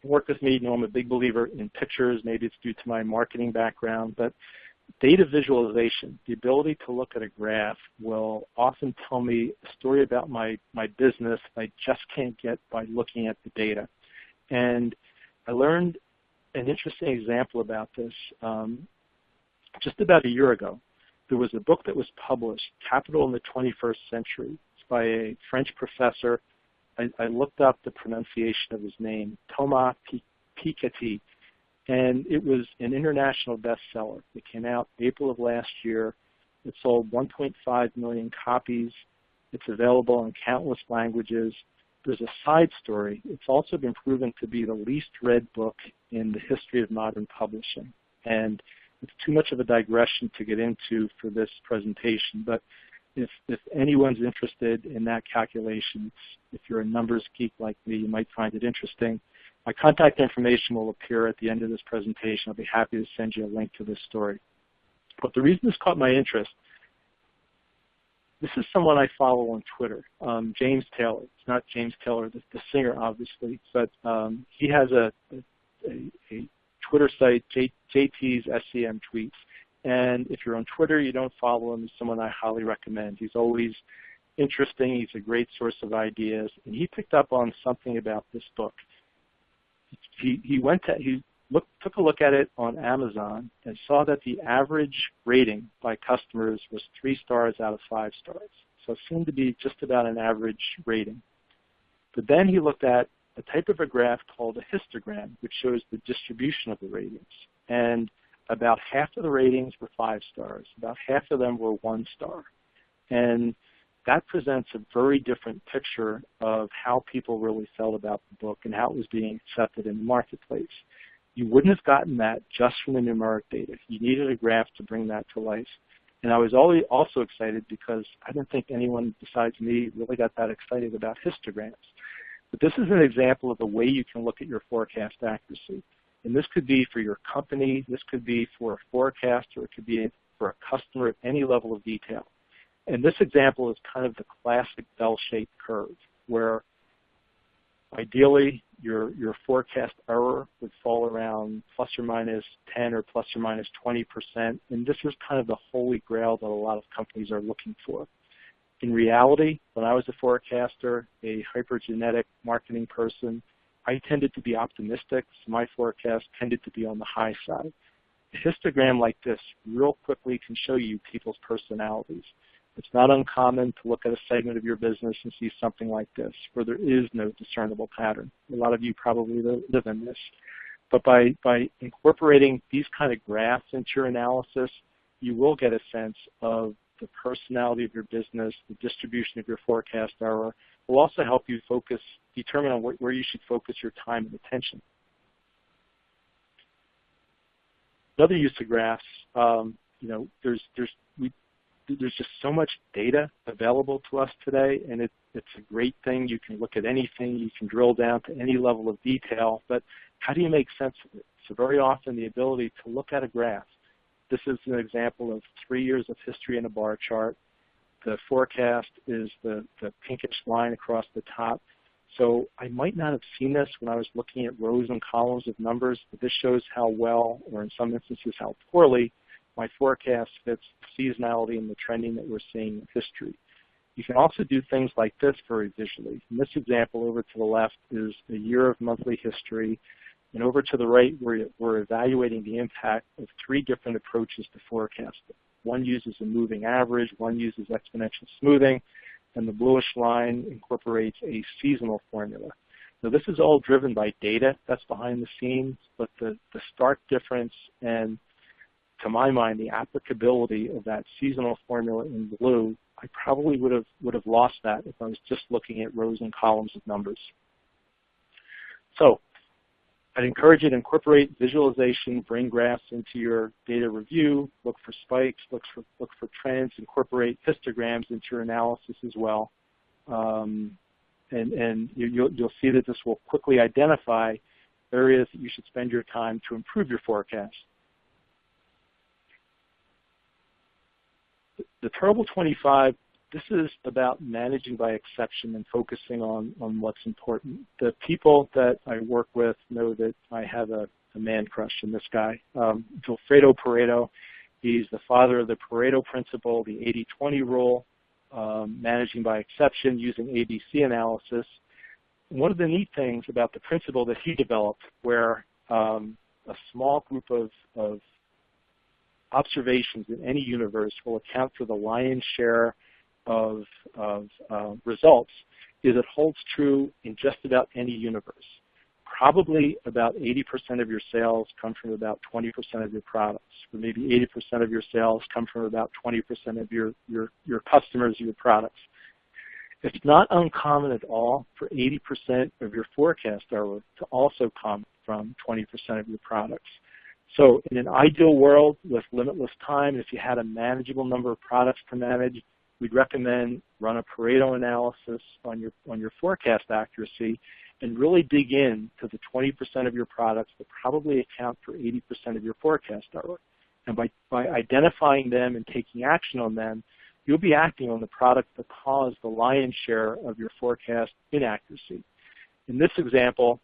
work with me, know I'm a big believer in pictures. Maybe it's due to my marketing background, but data visualization, the ability to look at a graph, will often tell me a story about my business I just can't get by looking at the data. And I learned an interesting example about this just about a year ago. There was a book that was published, Capital in the 21st Century. It's by a French professor. I looked up the pronunciation of his name, Thomas Piketty, and it was an international bestseller. It came out April of last year. It sold 1.5 million copies. It's available in countless languages. There's a side story. It's also been proven to be the least read book in the history of modern publishing. And it's too much of a digression to get into for this presentation, but if anyone's interested in that calculation, if you're a numbers geek like me, you might find it interesting. My contact information will appear at the end of this presentation. I'll be happy to send you a link to this story. But the reason this caught my interest, this is someone I follow on Twitter, James Taylor. It's not James Taylor, the singer, obviously, but he has a Twitter site, JT's SCM Tweets. And if you're on Twitter, you don't follow him, he's someone I highly recommend. He's always interesting. He's a great source of ideas. And he picked up on something about this book. He took a look at it on Amazon and saw that the average rating by customers was 3 stars out of 5 stars. So it seemed to be just about an average rating. But then he looked at a type of a graph called a histogram, which shows the distribution of the ratings. And about half of the ratings were 5 stars. About half of them were 1 star. And that presents a very different picture of how people really felt about the book and how it was being accepted in the marketplace. You wouldn't have gotten that just from the numeric data. You needed a graph to bring that to life. And I was also excited because I didn't think anyone besides me really got that excited about histograms. But this is an example of the way you can look at your forecast accuracy. And this could be for your company, this could be for a forecaster, it could be for a customer at any level of detail. And this example is kind of the classic bell-shaped curve, where ideally your forecast error would fall around plus or minus 10 or plus or minus 20%. And this is kind of the holy grail that a lot of companies are looking for. In reality, when I was a forecaster, a hypergenetic marketing person, I tended to be optimistic, so my forecast tended to be on the high side. A histogram like this real quickly can show you people's personalities. It's not uncommon to look at a segment of your business and see something like this, where there is no discernible pattern. A lot of you probably live in this. But by incorporating these kind of graphs into your analysis, you will get a sense of the personality of your business, the distribution of your forecast error. It will also help you determine on where you should focus your time and attention. Another use of graphs, there's just so much data available to us today, and it's a great thing. You can look at anything. You can drill down to any level of detail, but how do you make sense of it? So very often the ability to look at a graph. This is an example of 3 years of history in a bar chart. The forecast is the pinkish line across the top. So I might not have seen this when I was looking at rows and columns of numbers, but this shows how well, or in some instances how poorly, my forecast fits the seasonality and the trending that we're seeing in history. You can also do things like this very visually. In this example, over to the left is a year of monthly history, and over to the right, we're evaluating the impact of 3 different approaches to forecasting. One uses a moving average, one uses exponential smoothing, and the bluish line incorporates a seasonal formula. Now, this is all driven by data that's behind the scenes, but the stark difference and, to my mind, the applicability of that seasonal formula in blue, I probably would have lost that if I was just looking at rows and columns of numbers. So I'd encourage you to incorporate visualization, bring graphs into your data review, look for spikes, look for trends, incorporate histograms into your analysis as well. And you'll see that this will quickly identify areas that you should spend your time to improve your forecast. The Terrible 25, this is about managing by exception and focusing on what's important. The people that I work with know that I have a man crush in this guy, Vilfredo Pareto. He's the father of the Pareto principle, the 80-20 rule, managing by exception using ABC analysis. And one of the neat things about the principle that he developed, where a small group of observations in any universe will account for the lion's share of results, is it holds true in just about any universe. Probably about 80% of your sales come from about 20% of your products, or maybe 80% of your sales come from about 20% of your customers, your products. It's not uncommon at all for 80% of your forecast error to also come from 20% of your products. So in an ideal world with limitless time, if you had a manageable number of products to manage, we'd recommend run a Pareto analysis on your forecast accuracy and really dig in to the 20% of your products that probably account for 80% of your forecast error. And by identifying them and taking action on them, you'll be acting on the products that cause the lion's share of your forecast inaccuracy. In this example,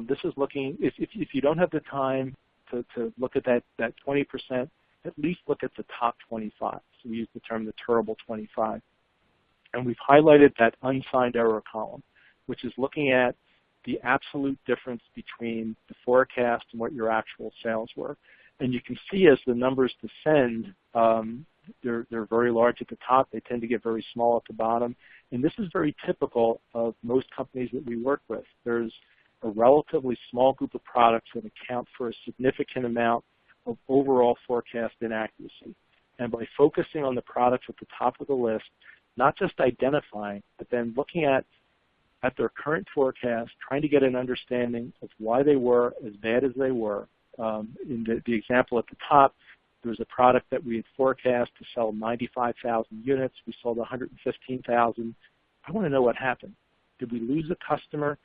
this is looking, if you don't have the time to look at that 20%, at least look at the top 25. So we use the term the terrible 25. And we've highlighted that unsigned error column, which is looking at the absolute difference between the forecast and what your actual sales were. And you can see as the numbers descend, they're very large at the top. They tend to get very small at the bottom. And this is very typical of most companies that we work with. There's a relatively small group of products that account for a significant amount of overall forecast inaccuracy. And by focusing on the products at the top of the list, not just identifying, but then looking at their current forecast, trying to get an understanding of why they were as bad as they were. In the example at the top, there was a product that we had forecast to sell 95,000 units. We sold 115,000. I want to know what happened. Did we lose a customer?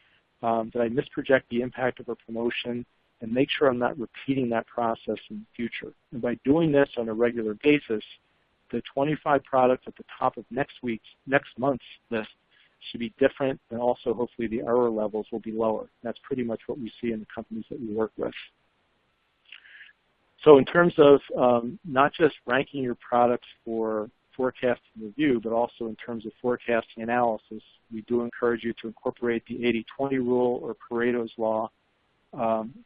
Did I misproject the impact of a promotion? And make sure I'm not repeating that process in the future. And by doing this on a regular basis, the 25 products at the top of next month's list should be different, and also hopefully the error levels will be lower. That's pretty much what we see in the companies that we work with. So in terms of not just ranking your products for forecasting review, but also in terms of forecasting analysis, we do encourage you to incorporate the 80-20 rule or Pareto's law.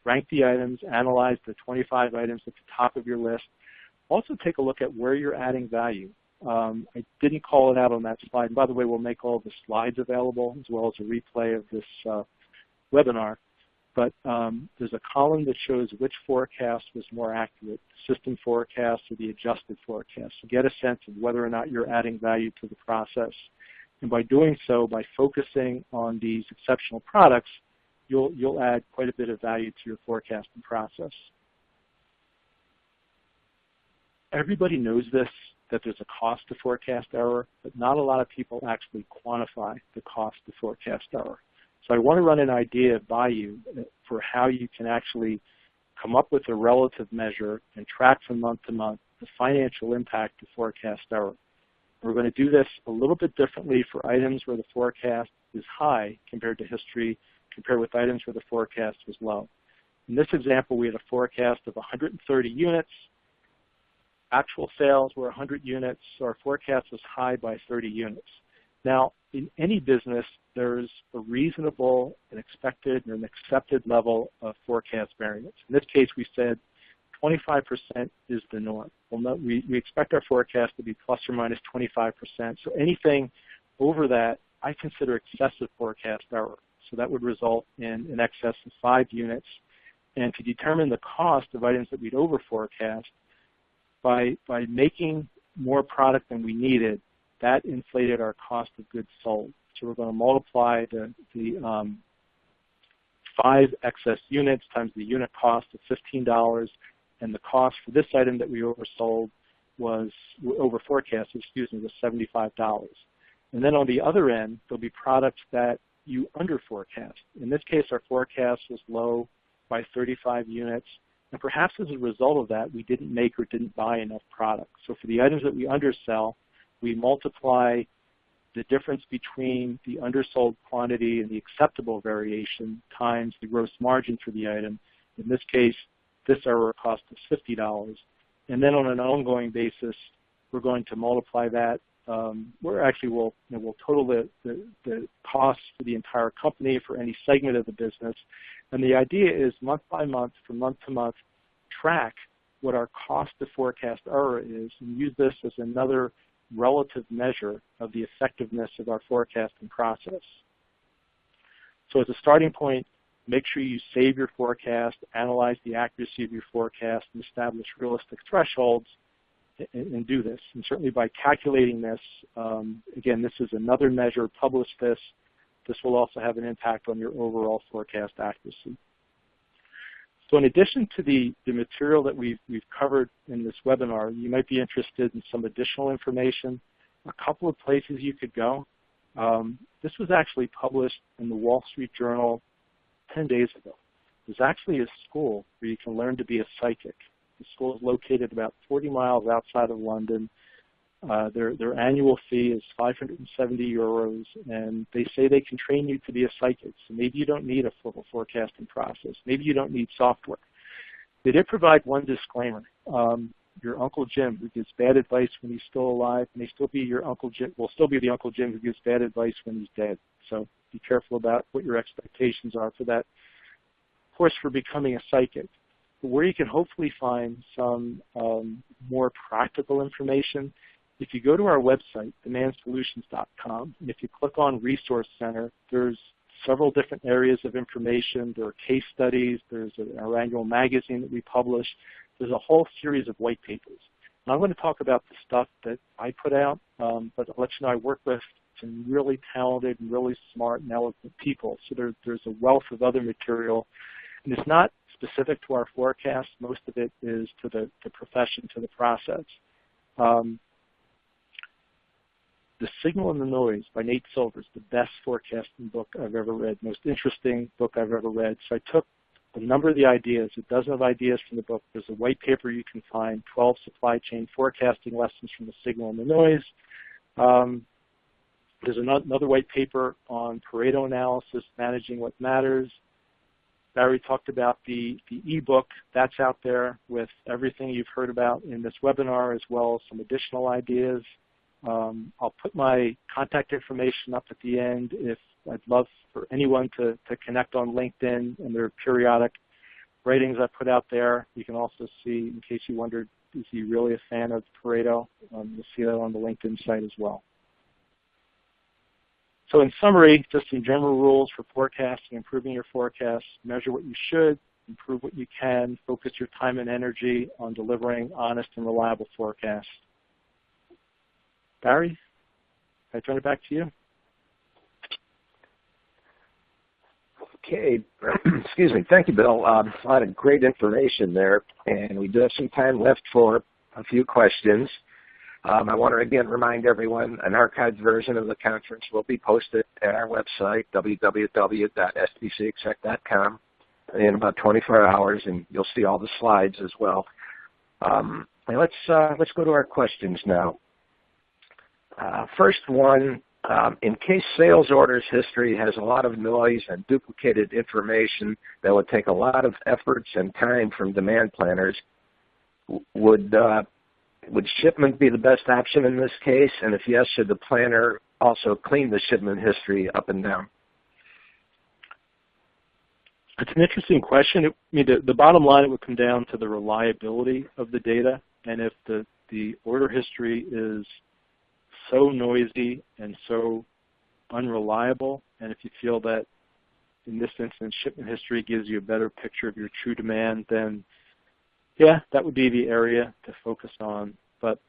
Rank the items, analyze the 25 items at the top of your list. Also take a look at where you're adding value. I didn't call it out on that slide. And by the way, we'll make all the slides available as well as a replay of this webinar. But there's a column that shows which forecast was more accurate, the system forecast or the adjusted forecast. So get a sense of whether or not you're adding value to the process. And by doing so, by focusing on these exceptional products, you'll add quite a bit of value to your forecasting process. Everybody knows this, that there's a cost to forecast error, but not a lot of people actually quantify the cost to forecast error. So I want to run an idea by you for how you can actually come up with a relative measure and track from month to month the financial impact to forecast error. We're going to do this a little bit differently for items where the forecast is high compared to history, compared with items where the forecast was low. In this example, we had a forecast of 130 units. Actual sales were 100 units, so our forecast was high by 30 units. Now, in any business, there's a reasonable, an expected, or an accepted level of forecast variance. In this case, we said 25% is the norm. Well, we expect our forecast to be plus or minus 25%. So anything over that, I consider excessive forecast error. So that would result in excess of 5 units. And to determine the cost of items that we'd over forecast, by making more product than we needed, that inflated our cost of goods sold. So we're going to multiply the 5 excess units times the unit cost of $15, and the cost for this item that we oversold was, over forecast, was $75. And then on the other end, there'll be products that you under forecast. In this case, our forecast was low by 35 units. And perhaps as a result of that, we didn't make or didn't buy enough product. So for the items that we undersell, we multiply the difference between the undersold quantity and the acceptable variation times the gross margin for the item. In this case, this error cost us $50. And then on an ongoing basis, we're going to multiply that. We'll total the costs for the entire company for any segment of the business. And the idea is month by month, from month to month, track what our cost to forecast error is and use this as another relative measure of the effectiveness of our forecasting process. So as a starting point, make sure you save your forecast, analyze the accuracy of your forecast, and establish realistic thresholds, and do this. And certainly by calculating this, again, this is another measure, publish this. This will also have an impact on your overall forecast accuracy. So in addition to the material that we've covered in this webinar, you might be interested in some additional information. A couple of places you could go. This was actually published in the Wall Street Journal 10 days ago. There's actually a school where you can learn to be a psychic. The school is located about 40 miles outside of London. Their annual fee is 570 euros, and they say they can train you to be a psychic. So maybe you don't need a full forecasting process. Maybe you don't need software. They did provide one disclaimer. your Uncle Jim who gives bad advice when he's still alive, may still be your Uncle Jim, will still be the Uncle Jim who gives bad advice when he's dead. So be careful about what your expectations are for that course for becoming a psychic. But where you can hopefully find some more practical information, if you go to our website, demandsolutions.com, and if you click on Resource Center, there's several different areas of information. There are case studies. There's our annual magazine that we publish. There's a whole series of white papers. And I'm going to talk about the stuff that I put out, but I'll let you know I work with some really talented and really smart and eloquent people. So there's a wealth of other material. And it's not specific to our forecast. Most of it is to the profession, to the process. The Signal and the Noise by Nate Silver is the best forecasting book I've ever read, most interesting book I've ever read. So I took a number of the ideas, a dozen of ideas from the book. There's a white paper you can find, 12 supply chain forecasting lessons from the Signal and the Noise. There's another white paper on Pareto Analysis, Managing What Matters. Barry talked about the e-book. That's out there with everything you've heard about in this webinar, as well as some additional ideas. I'll put my contact information up at the end. If I'd love for anyone to connect on LinkedIn, and there are periodic ratings I put out there. You can also see, in case you wondered, is he really a fan of Pareto? You'll see that on the LinkedIn site as well. So in summary, just some general rules for forecasting, improving your forecasts. Measure what you should, improve what you can, focus your time and energy on delivering honest and reliable forecasts. Barry, I turn it back to you. Okay, excuse me. Thank you, Bill. A lot of great information there, and we do have some time left for a few questions. I want to again remind everyone an archived version of the conference will be posted at our website, www.sbcexec.com, in about 24 hours, and you'll see all the slides as well. And let's go to our questions now. First one, in case sales orders history has a lot of noise and duplicated information that would take a lot of efforts and time from demand planners, would shipment be the best option in this case? And if yes, should the planner also clean the shipment history up and down? It's an interesting question. The bottom line, it would come down to the reliability of the data. And if the order history is so noisy and so unreliable, and if you feel that in this instance shipment history gives you a better picture of your true demand, then yeah, that would be the area to focus on. But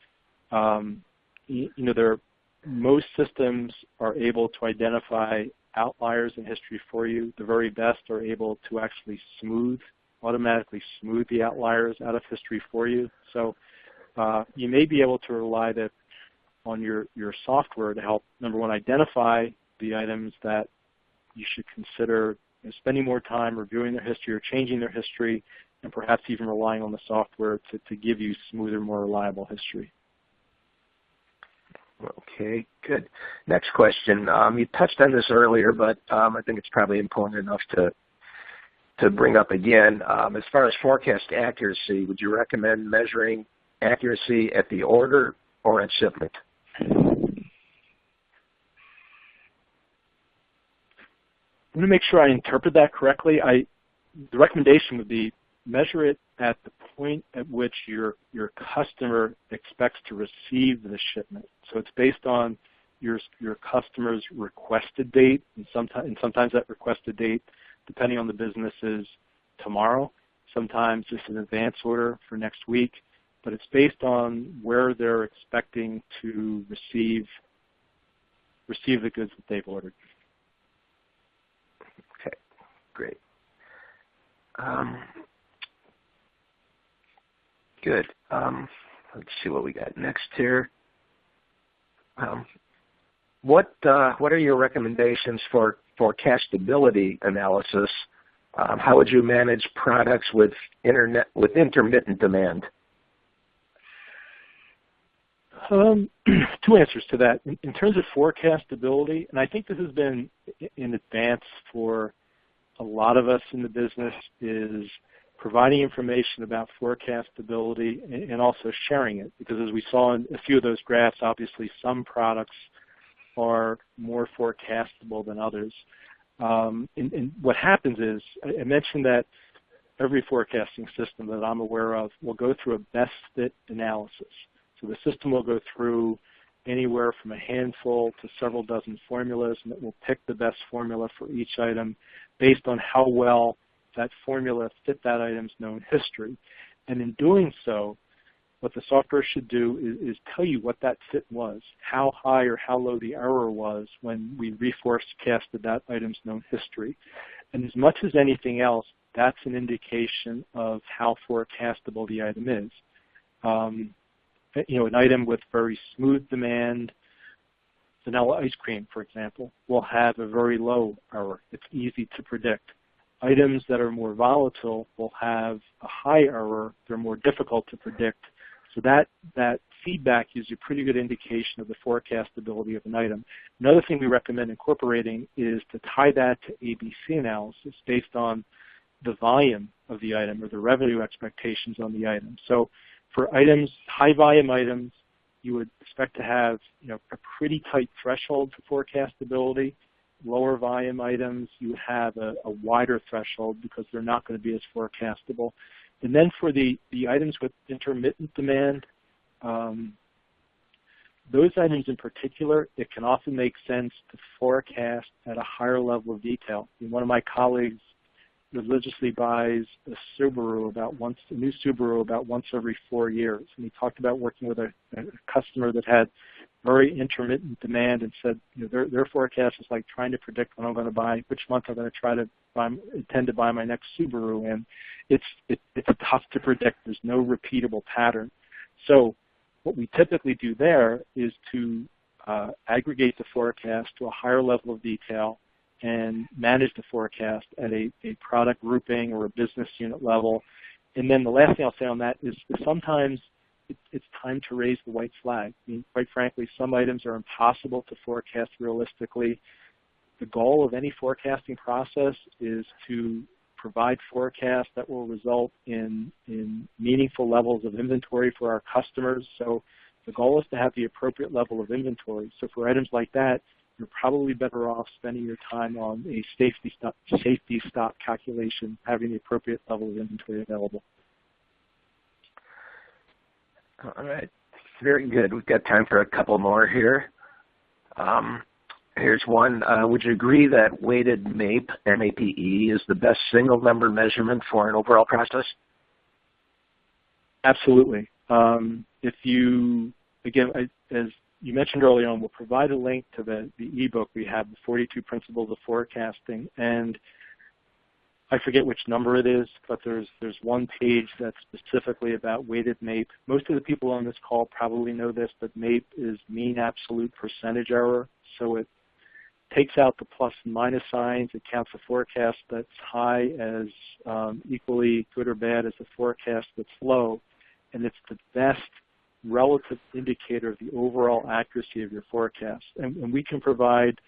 most systems are able to identify outliers in history for you. The very best are able to actually automatically smooth the outliers out of history for you. So you may be able to rely on your software to help, number one, identify the items that you should consider spending more time reviewing their history or changing their history, and perhaps even relying on the software to give you smoother, more reliable history. Okay, good. Next question. You touched on this earlier, but I think it's probably important enough to bring up again. As far as forecast accuracy, would you recommend measuring accuracy at the order or at shipment? I'm going to make sure I interpret that correctly. The recommendation would be measure it at the point at which your customer expects to receive the shipment. So it's based on your customer's requested date, and sometimes that requested date, depending on the business, is tomorrow. Sometimes it's an advance order for next week, but it's based on where they're expecting to receive the goods that they've ordered. Okay, great. Good. Let's see what we got next here. What are your recommendations for forecastability analysis? How would you manage products with intermittent demand? Two answers to that. In terms of forecastability, and I think this has been in advance for a lot of us in the business, is providing information about forecastability, and also sharing it. Because as we saw in a few of those graphs, obviously some products are more forecastable than others. And what happens is, I mentioned that every forecasting system that I'm aware of will go through a best fit analysis. So the system will go through anywhere from a handful to several dozen formulas, and it will pick the best formula for each item based on how well that formula fit that item's known history. And in doing so, what the software should do is tell you what that fit was, how high or how low the error was when we reforecasted that item's known history. And as much as anything else, that's an indication of how forecastable the item is. An item with very smooth demand, vanilla ice cream, for example, will have a very low error. It's easy to predict. Items that are more volatile will have a high error. They're more difficult to predict. So that feedback gives you a pretty good indication of the forecastability of an item. Another thing we recommend incorporating is to tie that to ABC analysis based on the volume of the item or the revenue expectations on the item. So for items, high volume items, you would expect to have a pretty tight threshold for forecastability. Lower volume items, you would have a wider threshold because they're not going to be as forecastable. And then for the items with intermittent demand, those items in particular, it can often make sense to forecast at a higher level of detail. One of my colleagues religiously buys a new Subaru about once every 4 years. And he talked about working with a customer that had very intermittent demand and said, their forecast is like trying to predict when I'm going to buy, which month I'm going to intend to buy my next Subaru. And it's tough to predict. There's no repeatable pattern. So what we typically do there is to aggregate the forecast to a higher level of detail and manage the forecast at a product grouping or a business unit level. And then the last thing I'll say on that is sometimes it's time to raise the white flag. I mean, quite frankly, some items are impossible to forecast realistically. The goal of any forecasting process is to provide forecasts that will result in meaningful levels of inventory for our customers. So the goal is to have the appropriate level of inventory. So for items like that, you're probably better off spending your time on a safety stock calculation, having the appropriate level of inventory available. All right, very good. We've got time for a couple more here. Here's one. Would you agree that weighted MAPE, M-A-P-E, is the best single number measurement for an overall process? Absolutely. As you mentioned earlier on, we'll provide a link to the ebook we have, the 42 Principles of Forecasting, and I forget which number it is, but there's one page that's specifically about weighted MAPE. Most of the people on this call probably know this, but MAPE is mean absolute percentage error, so it takes out the plus and minus signs. It counts a forecast that's high as equally good or bad as a forecast that's low, and it's the best relative indicator of the overall accuracy of your forecast. And we can provide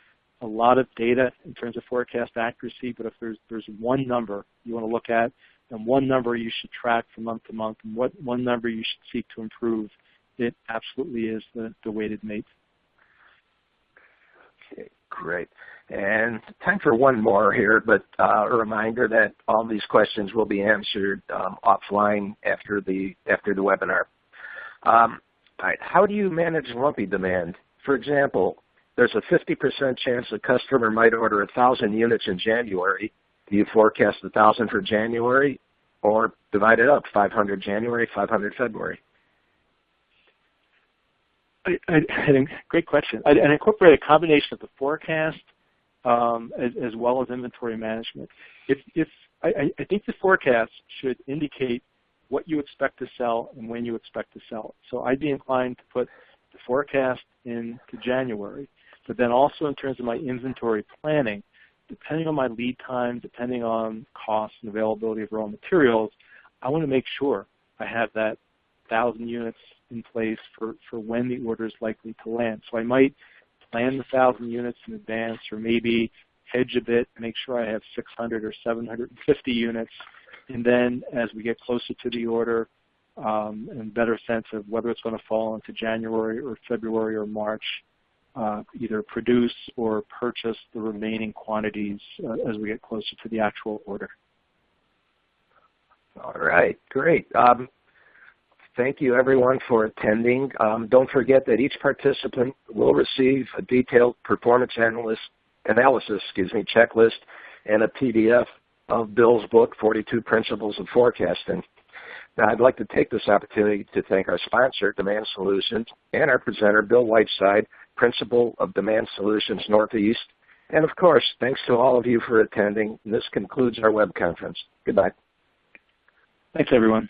a lot of data in terms of forecast accuracy, but if there's one number you want to look at and one number you should track from month to month and one number you should seek to improve, it absolutely is the weighted MAPE. Okay, great. And time for one more here, but a reminder that all these questions will be answered offline after the webinar. All right, how do you manage lumpy demand? For example, there's a 50% chance a customer might order 1,000 units in January. Do you forecast 1,000 for January or divide it up, 500 January, 500 February? Great question. I'd incorporate a combination of the forecast as well as inventory management. I think the forecast should indicate what you expect to sell and when you expect to sell it. So I'd be inclined to put the forecast into January, but then also in terms of my inventory planning, depending on my lead time, depending on cost and availability of raw materials, I want to make sure I have that 1,000 units in place for when the order is likely to land. So I might plan the 1,000 units in advance or maybe hedge a bit, make sure I have 600 or 750 units And then as we get closer to the order and better sense of whether it's going to fall into January or February or March, either produce or purchase the remaining quantities as we get closer to the actual order. All right, great. Thank you, everyone, for attending. Don't forget that each participant will receive a detailed performance analysis checklist and a PDF of Bill's book, 42 Principles of Forecasting. Now, I'd like to take this opportunity to thank our sponsor, Demand Solutions, and our presenter, Bill Whiteside, Principal of Demand Solutions Northeast. And, of course, thanks to all of you for attending. This concludes our web conference. Goodbye. Thanks, everyone.